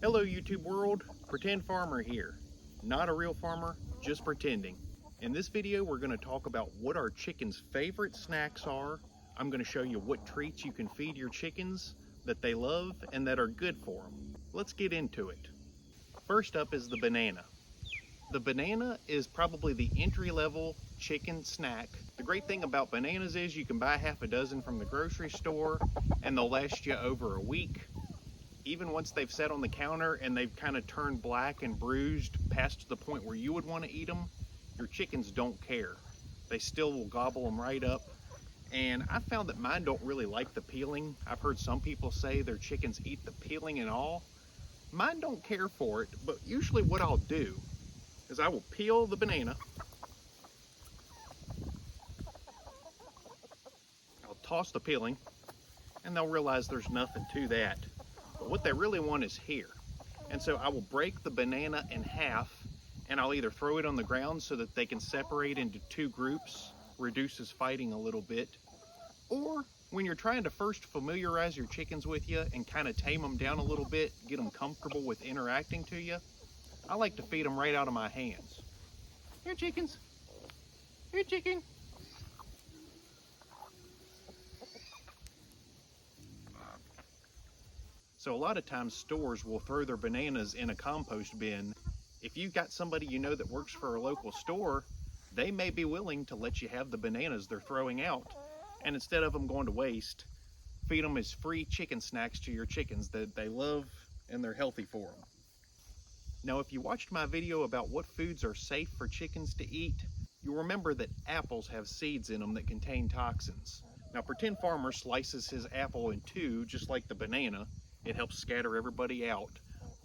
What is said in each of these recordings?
Hello YouTube world, Pretend Farmer here. Not a real farmer, just pretending. In this video we're going to talk about what our chickens' favorite snacks are. I'm going to show you what treats you can feed your chickens that they love and that are good for them. Let's get into it. First up is the banana. The banana is probably the entry-level chicken snack. The great thing about bananas is you can buy half a dozen from the grocery store and they'll last you over a week. Even once they've sat on the counter and they've kind of turned black and bruised past the point where you would want to eat them, your chickens don't care. They still will gobble them right up. And I found that mine don't really like the peeling. I've heard some people say their chickens eat the peeling and all. Mine don't care for it, but usually what I'll do is I will peel the banana. I'll toss the peeling and they'll realize there's nothing to that. But what they really want is here. And so I will break the banana in half and I'll either throw it on the ground so that they can separate into two groups, reduces fighting a little bit. Or when you're trying to first familiarize your chickens with you and kind of tame them down a little bit, get them comfortable with interacting to you, I like to feed them right out of my hands. Here, chickens. Here, chicken. So a lot of times stores will throw their bananas in a compost bin. If you've got somebody you know that works for a local store, they may be willing to let you have the bananas they're throwing out. And instead of them going to waste, feed them as free chicken snacks to your chickens that they love and they're healthy for them. Now, if you watched my video about what foods are safe for chickens to eat, you'll remember that apples have seeds in them that contain toxins. Now, Pretend Farmer slices his apple in two, just like the banana. It helps scatter everybody out.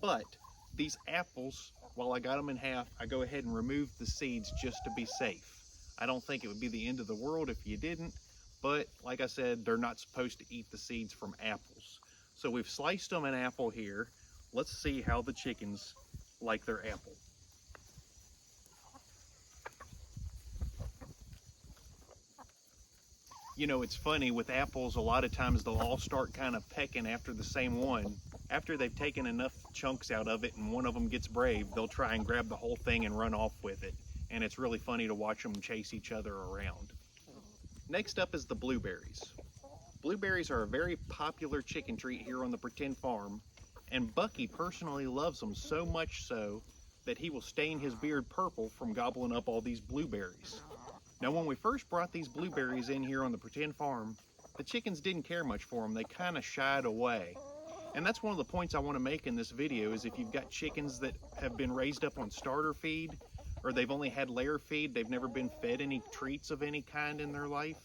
But these apples, while I got them in half, I go ahead and remove the seeds just to be safe. I don't think it would be the end of the world if you didn't, but like I said, they're not supposed to eat the seeds from apples. So we've sliced them an apple here. Let's see how the chickens like their apple. You know, it's funny with apples, a lot of times they'll all start kind of pecking after the same one. After they've taken enough chunks out of it and one of them gets brave, they'll try and grab the whole thing and run off with it. And it's really funny to watch them chase each other around. Next up is the blueberries. Blueberries are a very popular chicken treat here on the Pretend Farm, and Bucky personally loves them so much so that he will stain his beard purple from gobbling up all these blueberries. Now, when we first brought these blueberries in here on the Pretend Farm, the chickens didn't care much for them. They kind of shied away. And that's one of the points I want to make in this video is if you've got chickens that have been raised up on starter feed, or they've only had layer feed, they've never been fed any treats of any kind in their life,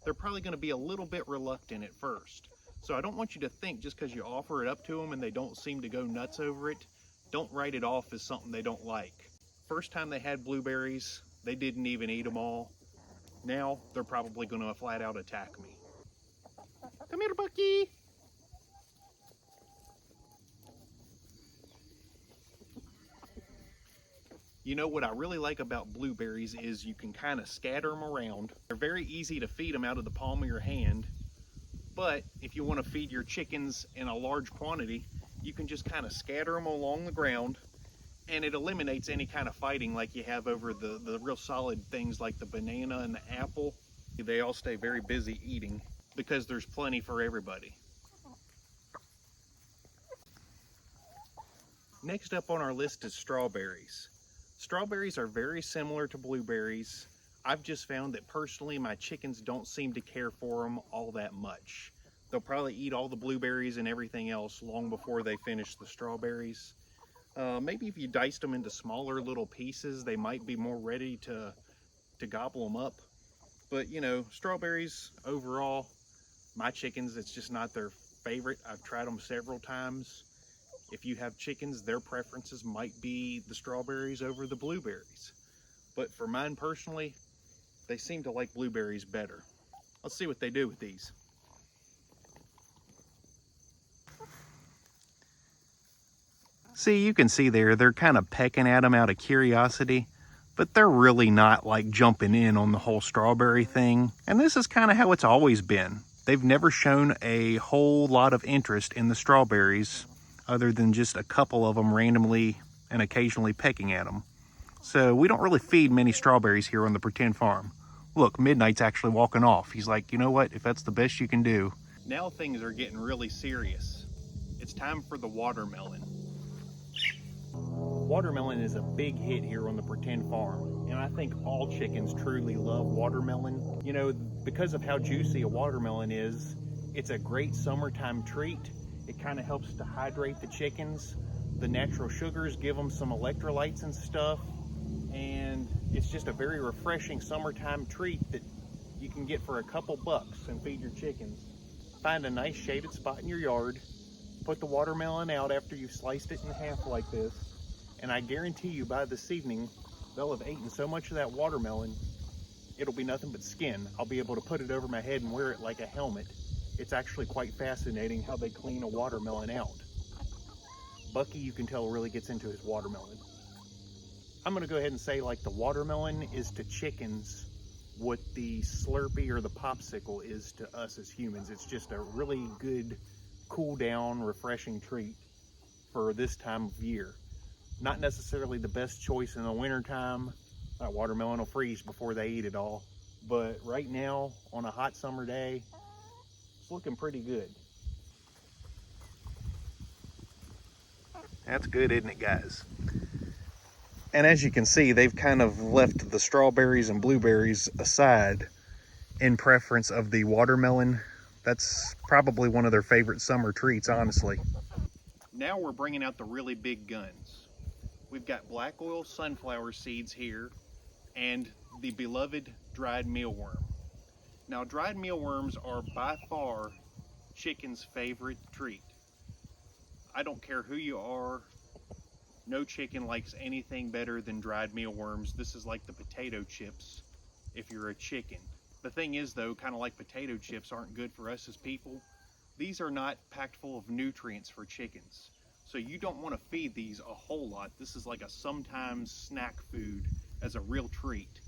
they're probably going to be a little bit reluctant at first. So I don't want you to think just because you offer it up to them and they don't seem to go nuts over it, don't write it off as something they don't like. First time they had blueberries, they didn't even eat them all. Now they're probably going to flat out attack me. Come here, Bucky. You know what I really like about blueberries is you can kind of scatter them around. They're very easy to feed them out of the palm of your hand. But if you want to feed your chickens in a large quantity, you can just kind of scatter them along the ground and it eliminates any kind of fighting like you have over the real solid things like the banana and the apple. They all stay very busy eating because there's plenty for everybody. Next up on our list is strawberries. Strawberries are very similar to blueberries. I've just found that personally my chickens don't seem to care for them all that much. They'll probably eat all the blueberries and everything else long before they finish the strawberries. Maybe if you diced them into smaller little pieces, they might be more ready to gobble them up. But you know, strawberries overall, my chickens, it's just not their favorite. I've tried them several times. If you have chickens, their preferences might be the strawberries over the blueberries. But for mine personally, they seem to like blueberries better. Let's see what they do with these. See, you can see there, they're kind of pecking at them out of curiosity, but they're really not like jumping in on the whole strawberry thing. And this is kind of how it's always been. They've never shown a whole lot of interest in the strawberries. other than just a couple of them randomly and occasionally pecking at them. So we don't really feed many strawberries here on the pretend farm. Look, Midnight's actually walking off. He's like, you know what, if that's the best you can do. Now things are getting really serious. It's time for the watermelon. Watermelon is a big hit here on the pretend farm, and I think all chickens truly love watermelon. You know, because of how juicy a watermelon is, it's a great summertime treat. It kind of helps to hydrate the chickens. The natural sugars give them some electrolytes and stuff, and it's just a very refreshing summertime treat that you can get for a couple bucks and feed your chickens. Find a nice shaded spot in your yard, put the watermelon out after you've sliced it in half like this, and I guarantee you by this evening, they'll have eaten so much of that watermelon, it'll be nothing but skin. I'll be able to put it over my head and wear it like a helmet. It's actually quite fascinating how they clean a watermelon out. Bucky, you can tell, really gets into his watermelon. I'm gonna go ahead and say, like, the watermelon is to chickens what the Slurpee or the popsicle is to us as humans. It's just a really good, cool down, refreshing treat for this time of year. Not necessarily the best choice in the wintertime. That watermelon will freeze before they eat it all. But right now, on a hot summer day, it's looking pretty good. That's good, isn't it, guys? And as you can see, they've kind of left the strawberries and blueberries aside in preference of the watermelon. That's probably one of their favorite summer treats, honestly. Now we're bringing out the really big guns. We've got black oil sunflower seeds here and the beloved dried mealworm. Now, dried mealworms are by far chicken's favorite treat. I don't care who you are, no chicken likes anything better than dried mealworms. This is like the potato chips if you're a chicken. The thing is, though, kind of like potato chips aren't good for us as people, these are not packed full of nutrients for chickens. So you don't want to feed these a whole lot. This is like a sometimes snack food as a real treat.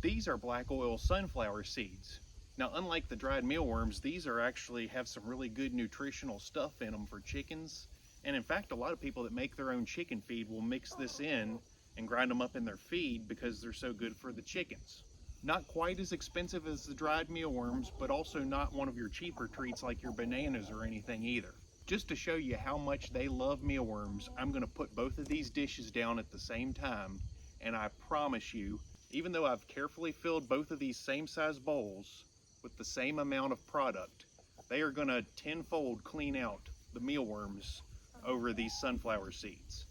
These are black oil sunflower seeds. Now, unlike the dried mealworms, these are actually have some really good nutritional stuff in them for chickens. And in fact, a lot of people that make their own chicken feed will mix this in and grind them up in their feed because they're so good for the chickens. Not quite as expensive as the dried mealworms, but also not one of your cheaper treats like your bananas or anything either. Just to show you how much they love mealworms, I'm going to put both of these dishes down at the same time, and I promise you, even though I've carefully filled both of these same size bowls with the same amount of product, they are going to tenfold clean out the mealworms over these sunflower seeds.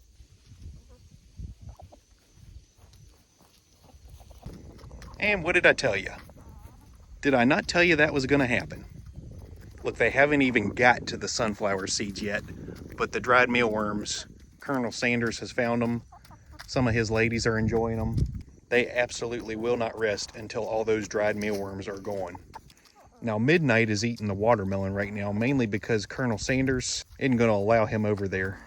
And what did I tell you? Did I not tell you that was going to happen? Look, they haven't even got to the sunflower seeds yet, but the dried mealworms, Colonel Sanders has found them. Some of his ladies are enjoying them. They absolutely will not rest until all those dried mealworms are gone. Now, Midnight is eating the watermelon right now, mainly because Colonel Sanders isn't going to allow him over there.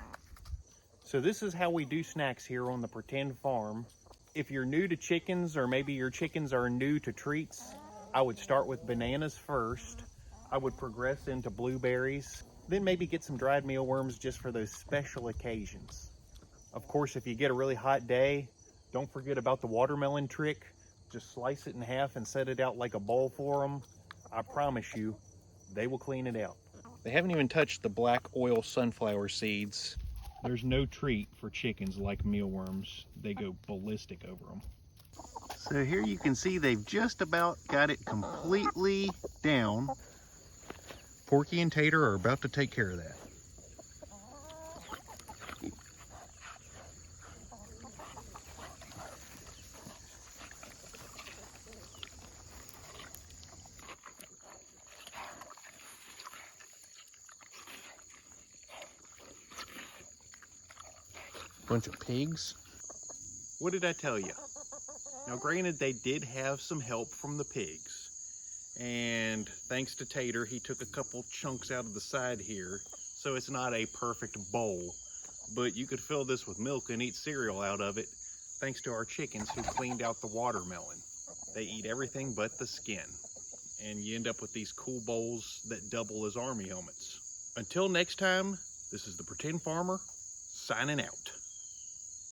So this is how we do snacks here on the pretend farm. If you're new to chickens, or maybe your chickens are new to treats, I would start with bananas first. I would progress into blueberries, then maybe get some dried mealworms just for those special occasions. Of course, if you get a really hot day, don't forget about the watermelon trick. Just slice it in half and set it out like a bowl for them. I promise you, they will clean it out. They haven't even touched the black oil sunflower seeds. There's no treat for chickens like mealworms. They go ballistic over them. So here you can see they've just about got it completely down. Porky and Tater are about to take care of that. Bunch of pigs. What did I tell you? Now, granted, they did have some help from the pigs. And thanks to Tater, he took a couple chunks out of the side here, so it's not a perfect bowl. But you could fill this with milk and eat cereal out of it, thanks to our chickens who cleaned out the watermelon. They eat everything but the skin. And you end up with these cool bowls that double as army helmets. Until next time, This is the Pretend Farmer signing out.